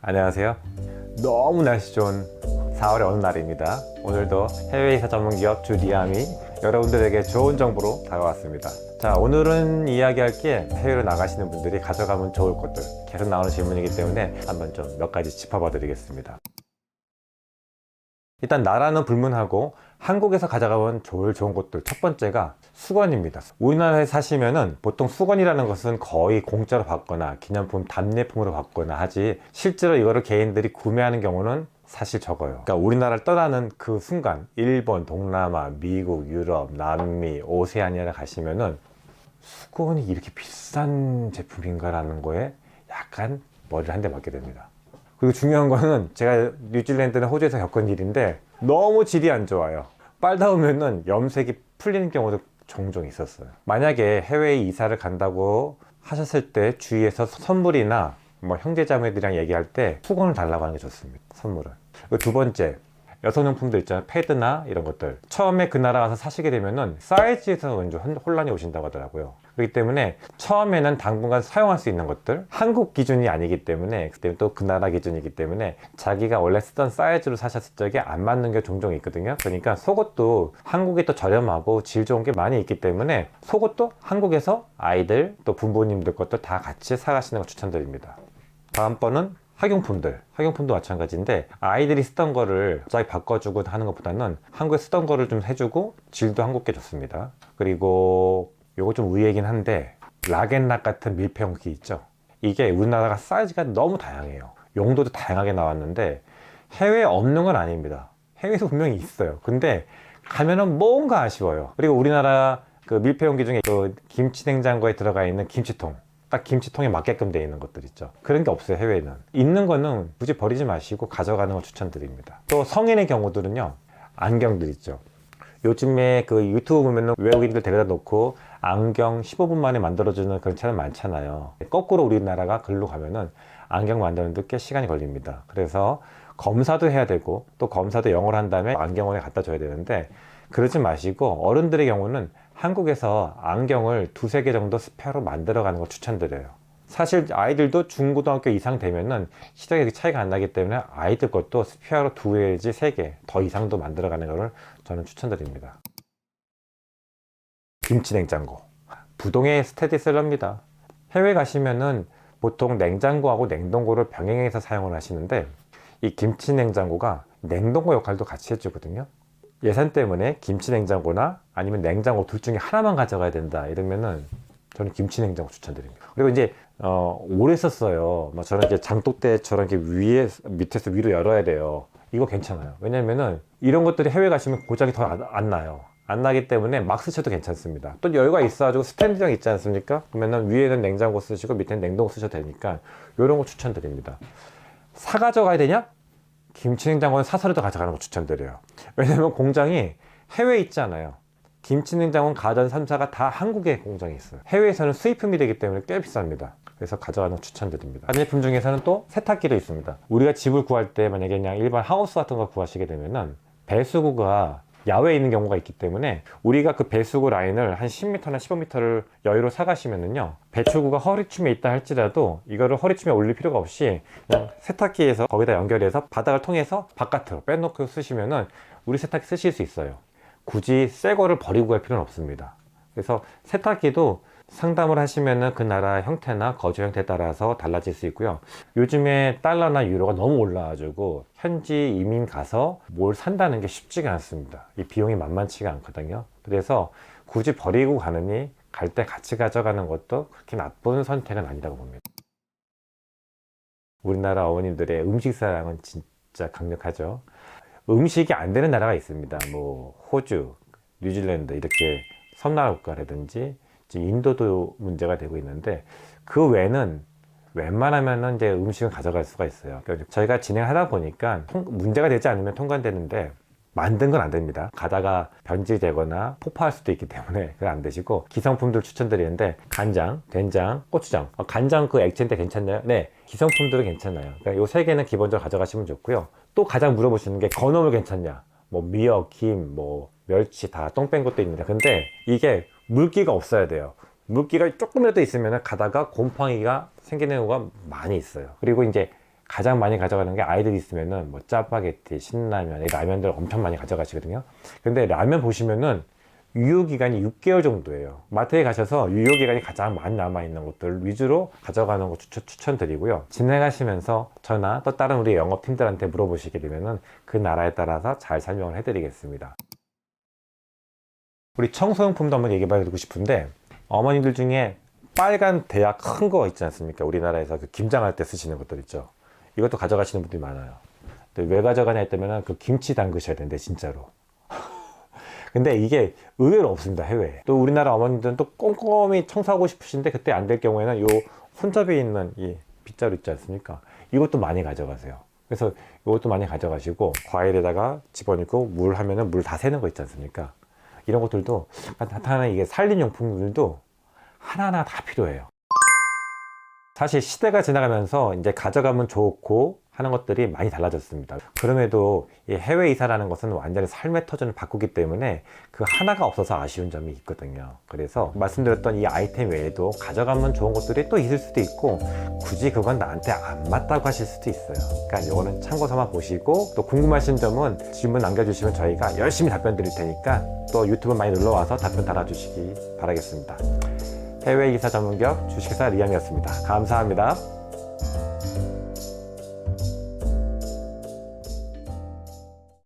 안녕하세요. 너무 날씨 좋은 4월의 어느 날입니다. 오늘도 해외이사 전문기업 주디암이 여러분들에게 좋은 정보로 다가왔습니다. 자, 오늘은 이야기할 게 해외로 나가시는 분들이 가져가면 좋을 것들, 계속 나오는 질문이기 때문에 한번 좀 몇 가지 짚어봐 드리겠습니다. 일단 나라는 불문하고 한국에서 가져가면 좋은 곳들, 첫 번째가 수건입니다. 우리나라에 사시면은 보통 수건이라는 것은 거의 공짜로 받거나 기념품 답례품으로 받거나 하지, 실제로 이거를 개인들이 구매하는 경우는 사실 적어요. 그러니까 우리나라를 떠나는 그 순간 일본, 동남아, 미국, 유럽, 남미, 오세아니아를 가시면은 수건이 이렇게 비싼 제품인가라는 거에 약간 머리를 한 대 맞게 됩니다. 그리고 중요한 거는 제가 뉴질랜드나 호주에서 겪은 일인데 너무 질이 안 좋아요. 빨다 보면은 염색이 풀리는 경우도 종종 있었어요. 만약에 해외에 이사를 간다고 하셨을 때 주위에서 선물이나 뭐 형제자매들이랑 얘기할 때 수건을 달라고 하는 게 좋습니다. 선물을. 그리고 두 번째, 여성용품들 있잖아요. 패드나 이런 것들. 처음에 그 나라 가서 사시게 되면은 사이즈에서 왠지 혼란이 오신다고 하더라고요. 그렇기 때문에 처음에는 당분간 사용할 수 있는 것들, 한국 기준이 아니기 때문에, 그때 또 그 나라 기준이기 때문에 자기가 원래 쓰던 사이즈로 사셨을 적에 안 맞는 게 종종 있거든요. 그러니까 속옷도 한국이 또 저렴하고 질 좋은 게 많이 있기 때문에 속옷도 한국에서 아이들 또 부모님들 것도 다 같이 사가시는 거 추천드립니다. 다음번은 학용품도 마찬가지인데, 아이들이 쓰던 거를 갑자기 바꿔주고 하는 것보다는 한국에 쓰던 거를 좀 해주고 질도 한국 게 좋습니다. 그리고 요거 좀 의외이긴 한데, 락앤락 같은 밀폐용기 있죠. 이게 우리나라가 사이즈가 너무 다양해요. 용도도 다양하게 나왔는데 해외에 없는 건 아닙니다. 해외에서 분명히 있어요. 근데 가면은 뭔가 아쉬워요. 그리고 우리나라 그 밀폐용기 중에 그 김치 냉장고에 들어가 있는 김치통, 딱 김치통에 맞게끔 되어 있는 것들 있죠. 그런 게 없어요. 해외에는. 있는 거는 굳이 버리지 마시고 가져가는 걸 추천드립니다. 또 성인의 경우들은요, 안경들 있죠. 요즘에 그 유튜브 보면은 외국인들 데려다 놓고 안경 15분 만에 만들어주는 그런 채널 많잖아요. 거꾸로 우리나라가 글로 가면은 안경 만드는데 꽤 시간이 걸립니다. 그래서 검사도 해야 되고, 또 검사도 영어로 한 다음에 안경원에 갖다 줘야 되는데, 그러지 마시고 어른들의 경우는 한국에서 안경을 두세 개 정도 스페어로 만들어 가는 걸 추천드려요. 사실 아이들도 중고등학교 이상 되면은 시력에 차이가 안 나기 때문에 아이들 것도 스페어로 두 개지 세 개 더 이상도 만들어 가는 것을 저는 추천드립니다. 김치냉장고, 부동의 스테디셀러입니다. 해외 가시면은 보통 냉장고하고 냉동고를 병행해서 사용을 하시는데, 이 김치냉장고가 냉동고 역할도 같이 해주거든요. 예산 때문에 김치냉장고나 아니면 냉장고 둘 중에 하나만 가져가야 된다 이러면은 저는 김치냉장고 추천드립니다. 그리고 이제 오래 썼어요. 막 저런 이제 장독대처럼 이렇게 밑에서 위로 열어야 돼요. 이거 괜찮아요. 왜냐면은 이런 것들이 해외 가시면 고장이 더 안 나요. 안 나기 때문에 막 쓰셔도 괜찮습니다. 또 여유가 있어가지고 스탠드장 있지 않습니까? 그러면은 위에는 냉장고 쓰시고 밑에는 냉동고 쓰셔도 되니까 이런 거 추천드립니다. 사 가져가야 되냐? 김치냉장고는 사서라도 가져가는 거 추천드려요. 왜냐면 공장이 해외에 있잖아요. 김치냉장고는 가전 3사가 다 한국에 공장이 있어요. 해외에서는 수입품이 되기 때문에 꽤 비쌉니다. 그래서 가져가는 거 추천드립니다. 가전제품 중에서는 또 세탁기도 있습니다. 우리가 집을 구할 때 만약에 그냥 일반 하우스 같은 거 구하시게 되면은 배수구가 야외에 있는 경우가 있기 때문에 우리가 그 배수구 라인을 한 10m나 15m를 여유로 사가시면은요, 배출구가 허리춤에 있다 할지라도 이거를 허리춤에 올릴 필요가 없이 그냥 세탁기에서 거기다 연결해서 바닥을 통해서 바깥으로 빼놓고 쓰시면은 우리 세탁기 쓰실 수 있어요. 굳이 새 거를 버리고 갈 필요는 없습니다. 그래서 세탁기도 상담을 하시면은 그 나라 형태나 거주 형태에 따라서 달라질 수 있고요. 요즘에 달러나 유로가 너무 올라가지고 현지 이민 가서 뭘 산다는 게 쉽지가 않습니다. 이 비용이 만만치가 않거든요. 그래서 굳이 버리고 가느니 갈 때 같이 가져가는 것도 그렇게 나쁜 선택은 아니라고 봅니다. 우리나라 어머님들의 음식 사랑은 진짜 강력하죠. 음식이 안 되는 나라가 있습니다. 뭐 호주, 뉴질랜드 이렇게 섬나라 국가라든지 지금 인도도 문제가 되고 있는데, 그 외에는 웬만하면은 이제 음식은 가져갈 수가 있어요. 그러니까 저희가 진행하다 보니까 문제가 되지 않으면 통과되는데 만든 건 안 됩니다. 가다가 변질되거나 폭파할 수도 있기 때문에 그건 안 되시고, 기성품들 추천드리는데 간장, 된장, 고추장. 간장 그 액체인데 괜찮나요? 네, 기성품들은 괜찮아요. 그러니까 요 세 개는 기본적으로 가져가시면 좋고요. 또 가장 물어보시는 게 건어물 괜찮냐? 뭐 미역, 김, 뭐 멸치 다 똥 뺀 것도 있는데, 근데 이게 물기가 없어야 돼요. 물기가 조금이라도 있으면 가다가 곰팡이가 생기는 경우가 많이 있어요. 그리고 이제 가장 많이 가져가는 게 아이들이 있으면은 뭐 짜파게티, 신라면, 이 라면들 엄청 많이 가져가시거든요. 근데 라면 보시면은 유효기간이 6개월 정도예요. 마트에 가셔서 유효기간이 가장 많이 남아있는 것들 위주로 가져가는 거 추천드리고요. 진행하시면서 저나 또 다른 우리 영업팀들한테 물어보시게 되면은 그 나라에 따라서 잘 설명을 해드리겠습니다. 우리 청소용품도 한번 얘기해드리고 싶은데, 어머님들 중에 빨간 대야 큰 거 있지 않습니까? 우리나라에서 그 김장할 때 쓰시는 것들 있죠. 이것도 가져가시는 분들이 많아요. 왜 가져가냐 했다면 그 김치 담그셔야 되는데 진짜로. 근데 이게 의외로 없습니다, 해외에. 또 우리나라 어머님들은 또 꼼꼼히 청소하고 싶으신데 그때 안 될 경우에는 요 손잡이에 있는 이 빗자루 있지 않습니까? 이것도 많이 가져가세요. 그래서 이것도 많이 가져가시고, 과일에다가 집어넣고 물 하면은 물 다 새는 거 있지 않습니까? 이런 것들도 나타나는 이게 살림용품들도 하나하나 다 필요해요. 사실 시대가 지나가면서 이제 가져가면 좋고 하는 것들이 많이 달라졌습니다. 그럼에도 이 해외 이사라는 것은 완전히 삶의 터전을 바꾸기 때문에 그 하나가 없어서 아쉬운 점이 있거든요. 그래서 말씀드렸던 이 아이템 외에도 가져가면 좋은 것들이 또 있을 수도 있고, 굳이 그건 나한테 안 맞다고 하실 수도 있어요. 그러니까 이거는 참고 삼아 보시고, 또 궁금하신 점은 질문 남겨주시면 저희가 열심히 답변 드릴 테니까 또 유튜브 많이 눌러와서 답변 달아주시기 바라겠습니다. 해외 이사 전문기업 주식회사 리암이었습니다. 감사합니다.